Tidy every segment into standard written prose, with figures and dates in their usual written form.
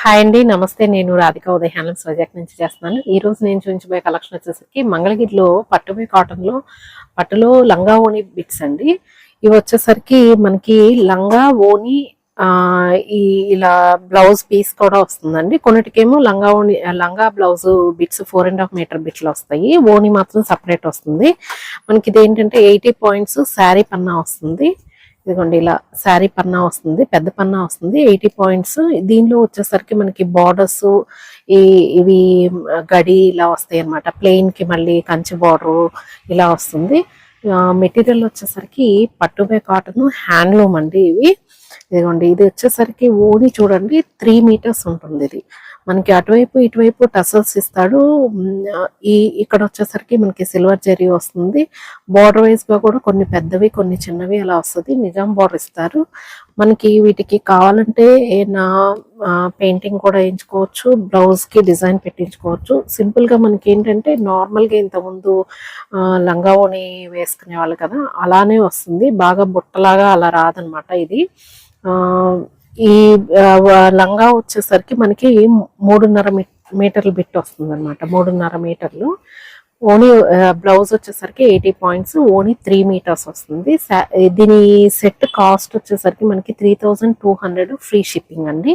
Hi అండి, నమస్తే. నేను రాధిక ఉదయ్ హ్యాండ్లూమ్స్ ప్రాజెక్ట్ నుంచి చేస్తున్నాను. ఈ రోజు నేను చూపించబోయే కలెక్షన్ వచ్చేసరికి మంగళగిరిలో పట్టుబై కాటన్లో పట్టులో లంగా ఓణి బిట్స్ అండి. ఇవి వచ్చేసరికి మనకి లంగా ఓణి ఈ ఇలా బ్లౌజ్ పీస్ కూడా వస్తుందండి. కొన్నిటికేమో లంగా ఓణి లంగా బ్లౌజ్ బిట్స్ 4.5 మీటర్ బిట్లు వస్తాయి. ఓణి మాత్రం సపరేట్ వస్తుంది. మనకి ఇది ఏంటంటే 80 పాయింట్స్ శారీ పన్నా వస్తుంది. ఇదిగోండి ఇలా శారీ పన్నా వస్తుంది, పెద్ద పన్నా వస్తుంది, 80 పాయింట్స్. దీనిలో వచ్చేసరికి మనకి బార్డర్స్ ఇవి గడి ఇలా వస్తాయి అనమాట. ప్లెయిన్ కి మళ్ళీ కంచి బార్డర్ ఇలా వస్తుంది. మెటీరియల్ వచ్చేసరికి పట్టుబై కాటన్ హ్యాండ్లూమ్ అండి. ఇదిగోండి ఇది వచ్చేసరికి ఓణి చూడండి 3 మీటర్స్ ఉంటుంది. ఇది మనకి అటువైపు ఇటువైపు టసల్స్ ఇస్తాడు. ఇక్కడ వచ్చేసరికి మనకి సిల్వర్ జరీ వస్తుంది. బార్డర్ వైజ్ గా కూడా కొన్ని పెద్దవి కొన్ని చిన్నవి అలా వస్తుంది. నిజాం బార్డర్ ఇస్తారు. మనకి వీటికి కావాలంటే నా పెయింటింగ్ కూడా వేయించుకోవచ్చు, బ్లౌజ్ కి డిజైన్ పెట్టించుకోవచ్చు. సింపుల్ గా మనకి ఏంటంటే నార్మల్ గా ఇంతకుముందు లంగా ఓణి వేసుకునే వాళ్ళు కదా, అలానే వస్తుంది. బాగా బుట్టలాగా అలా రాదనమాట. ఇది ఈ లంగా వచ్చేసరికి మనకి 3.5 మీటర్లు బిట్ వస్తుంది అనమాట. 3.5 మీటర్లు. ఓణి బ్లౌజ్ వచ్చేసరికి 80 పాయింట్స్, ఓణి 3 మీటర్స్ వస్తుంది. దీని సెట్ కాస్ట్ వచ్చేసరికి మనకి 3200 ఫ్రీ షిప్పింగ్ అండి.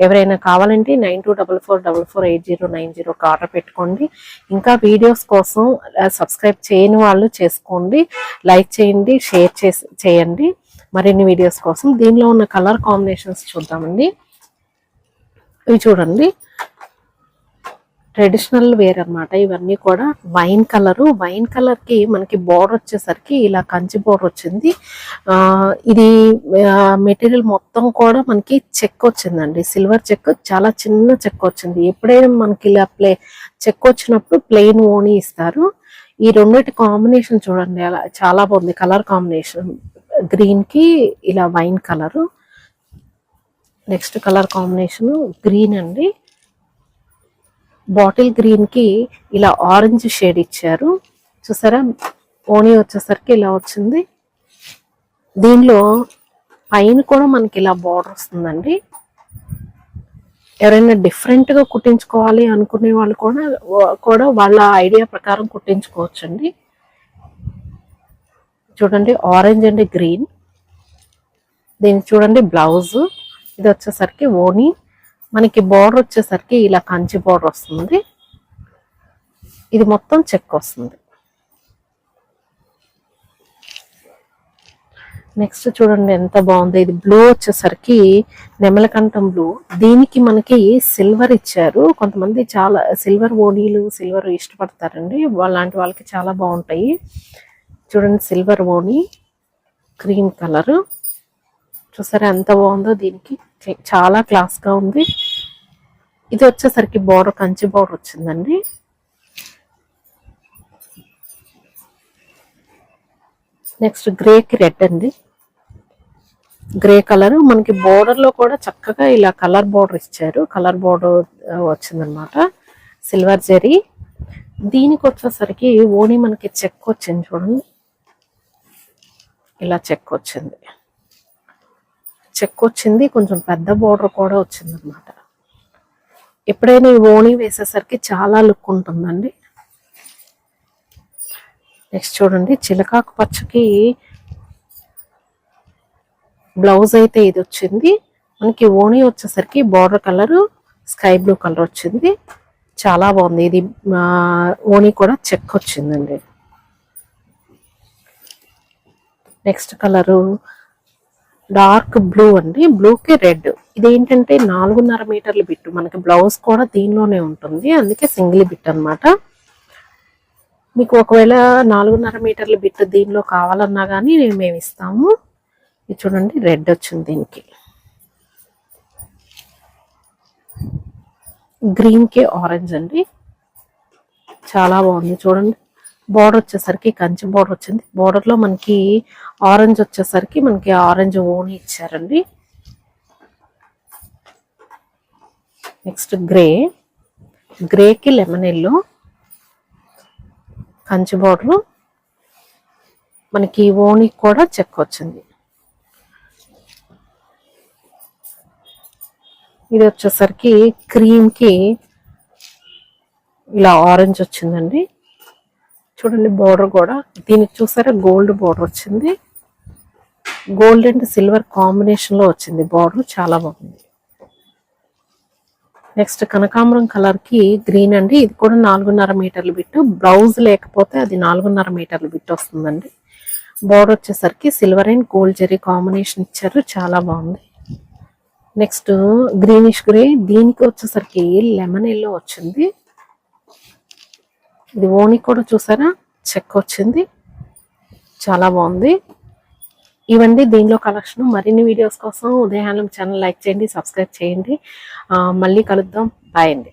ఎవరైనా కావాలంటే 9244448090 ఆర్డర్ పెట్టుకోండి. ఇంకా వీడియోస్ కోసం సబ్స్క్రైబ్ చేయని వాళ్ళు చేసుకోండి, లైక్ చేయండి, షేర్ చేయండి మరిన్ని వీడియోస్ కోసం. దీనిలో ఉన్న కలర్ కాంబినేషన్స్ చూద్దామండి. ఇవి చూడండి, ట్రెడిషనల్ వేర్ అనమాట. ఇవన్నీ కూడా వైన్ కలర్ కి మనకి బోర్డర్ వచ్చేసరికి ఇలా కంచి బోర్డర్ వచ్చింది. ఇది మెటీరియల్ మొత్తం కూడా మనకి చెక్ వచ్చిందండి, సిల్వర్ చెక్. చాలా చిన్న చెక్ వచ్చింది. ఎప్పుడైనా మనకి ఇలా చెక్ వచ్చినప్పుడు ప్లెయిన్ ఓణి ఇస్తారు. ఈ రెండింటి కాంబినేషన్ చూడండి, అలా చాలా బాగుంది. కలర్ కాంబినేషన్ గ్రీన్ కి ఇలా wine colour. Next colour combination green అండి. బాటిల్ గ్రీన్ కి ఇలా ఆరెంజ్ షేడ్ ఇచ్చారు. చూసారా, ఓణి వచ్చేసరికి ఇలా వచ్చింది. దీనిలో పైన కూడా మనకి ఇలా బార్డర్ వస్తుందండి. ఎవరైనా డిఫరెంట్ గా కుట్టించుకోవాలి అనుకునే వాళ్ళు కూడా వాళ్ళ ఐడియా ప్రకారం కుట్టించుకోవచ్చండి. చూడండి, ఆరెంజ్ అండ్ గ్రీన్. దీనికి చూడండి బ్లౌజ్. ఇది వచ్చేసరికి ఓణి. మనకి బార్డర్ వచ్చేసరికి ఇలా కంచి బార్డర్ వస్తుంది. ఇది మొత్తం చెక్ వస్తుంది. నెక్స్ట్ చూడండి ఎంత బాగుంది. ఇది బ్లూ వచ్చేసరికి నెమలకంఠం బ్లూ. దీనికి మనకి సిల్వర్ ఇచ్చారు. కొంతమంది చాలా సిల్వర్ ఓణీలు సిల్వర్ ఇష్టపడతారండి, అలాంటి వాళ్ళకి చాలా బాగుంటాయి. చూడండి, సిల్వర్ ఓణి క్రీమ్ కలర్. చూసారా ఎంత బాగుందో. దీనికి చాలా క్లాస్ గా ఉంది. ఇది వచ్చేసరికి బోర్డర్ కంచి బోర్డర్ వచ్చిందండి. నెక్స్ట్ గ్రేకి రెడ్ అండి. Grey colour. మనకి బోర్డర్ లో కూడా చక్కగా ఇలా కలర్ బోర్డర్ ఇచ్చారు. కలర్ బోర్డర్ వచ్చిందనమాట, సిల్వర్ జరీ. దీనికి వచ్చేసరికి ఓణి మనకి చెక్ వచ్చింది. చూడండి, ఇలా చెక్ వచ్చింది. కొంచెం పెద్ద బోర్డర్ కూడా వచ్చింది అనమాట. ఎప్పుడైనా ఈ ఓణి వేసేసరికి చాలా లుక్ ఉంటుందండి. నెక్స్ట్ చూడండి, చిలకాకు పచ్చకి బ్లౌజ్ అయితే ఇది వచ్చింది. మనకి ఓణి వచ్చేసరికి border colour sky blue colour వచ్చింది. చాలా బాగుంది. ఇది ఓణి కూడా చెక్ వచ్చిందండి. నెక్స్ట్ కలరు డార్క్ బ్లూ అండి. బ్లూకి రెడ్. ఇదేంటంటే 4.5 మీటర్ల బిట్టు. మనకి బ్లౌజ్ కూడా దీనిలోనే ఉంటుంది, అందుకే సింగిల్ బిట్ అనమాట. మీకు ఒకవేళ 4.5 మీటర్ల బిట్టు దీనిలో కావాలన్నా కానీ మేము ఇస్తాము. ఇది చూడండి, రెడ్ వచ్చింది. దీనికి గ్రీన్ కి ఆరెంజ్ అండి. చాలా బాగుంది. చూడండి, బోర్డర్ వచ్చేసరికి కంచి బోర్డర్ వచ్చింది. బోర్డర్ లో మనకి ఆరెంజ్ వచ్చేసరికి మనకి ఆరెంజ్ ఓణి ఇచ్చారండి. నెక్స్ట్ గ్రేకి లెమన్ ఎల్లో కంచి బోర్డర్. మనకి ఓణి కూడా చెక్ వచ్చింది. ఇది వచ్చేసరికి క్రీమ్ కి ఇలా ఆరెంజ్ వచ్చిందండి. చూడండి బోర్డర్ కూడా దీనికి చూసారా గోల్డ్ బోర్డర్ వచ్చింది. గోల్డ్ అండ్ సిల్వర్ కాంబినేషన్ లో వచ్చింది బోర్డర్, చాలా బాగుంది. నెక్స్ట్ కనకాంబరం కలర్ కి గ్రీన్ అండి. ఇది కూడా 4.5 మీటర్ల బిట్. బ్లౌజ్ లేకపోతే అది 4.5 మీటర్ల బిట్ వస్తుందండి. బోర్డర్ వచ్చేసరికి silver and gold zari combination ఇచ్చారు, చాలా బాగుంది. నెక్స్ట్ గ్రీనిష్ గ్రే, దీనికి వచ్చేసరికి లెమన్ ఎల్లో వచ్చింది. ఇది ఓని కూడా చూసారా చెక్ వచ్చింది, చాలా బాగుంది. ఇవండి దీనిలో కలెక్షన్. మరిన్ని వీడియోస్ కోసం ఉదయ హ్యాండ్లూమ్ ఛానల్ లైక్ చేయండి, సబ్స్క్రైబ్ చేయండి. మళ్ళీ కలుద్దాం. బాయ్ అండి.